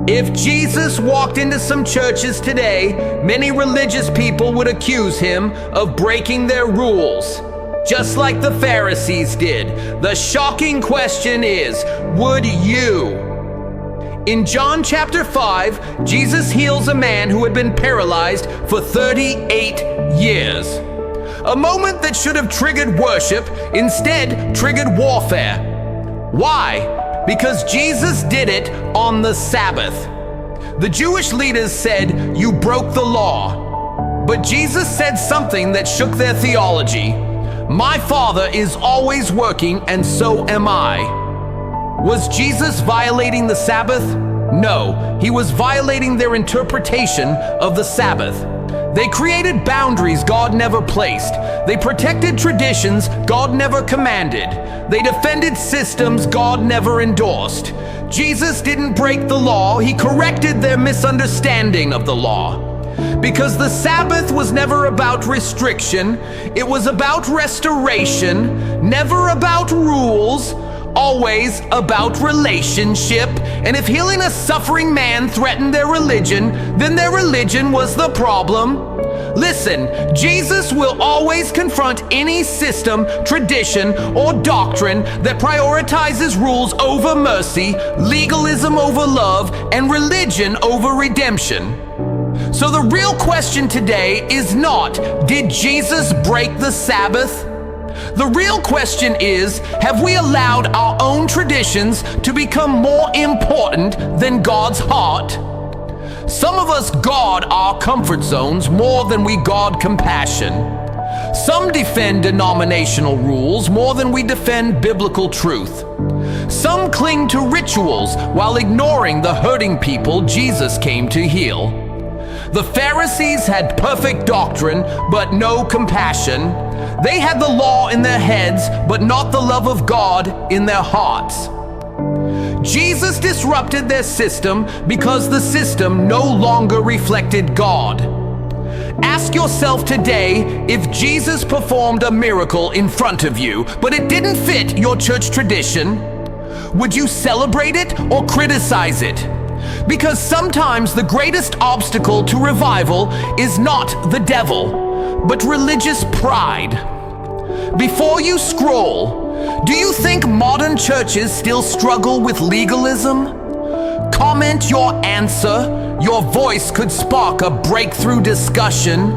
If Jesus walked into some churches today, many religious people would accuse him of breaking their rules, just like the Pharisees did. The shocking question is, would you? In John chapter 5, Jesus heals a man who had been paralyzed for 38 years. A moment that should have triggered worship instead triggered warfare. Why? Because Jesus did it on the Sabbath. The Jewish leaders said, "You broke the law." But Jesus said something that shook their theology. "My Father is always working, and so am I." Was Jesus violating the Sabbath? No, he was violating their interpretation of the Sabbath. They created boundaries God never placed. They protected traditions God never commanded. They defended systems God never endorsed. Jesus didn't break the law, he corrected their misunderstanding of the law. Because the Sabbath was never about restriction, it was about restoration, never about rules, always about relationship. And if healing a suffering man threatened their religion, then their religion was the problem. Listen, Jesus will always confront any system, tradition, or doctrine that prioritizes rules over mercy, legalism over love, and religion over redemption. So the real question today is not, did Jesus break the Sabbath? The real question is, have we allowed our own traditions to become more important than God's heart? Some of us guard our comfort zones more than we guard compassion. Some defend denominational rules more than we defend biblical truth. Some cling to rituals while ignoring the hurting people Jesus came to heal. The Pharisees had perfect doctrine, but no compassion. They had the law in their heads, but not the love of God in their hearts. Jesus disrupted their system because the system no longer reflected God. Ask yourself today, if Jesus performed a miracle in front of you, but it didn't fit your church tradition, would you celebrate it or criticize it? Because sometimes the greatest obstacle to revival is not the devil, but religious pride. Before you scroll, do you think modern churches still struggle with legalism? Comment your answer. Your voice could spark a breakthrough discussion.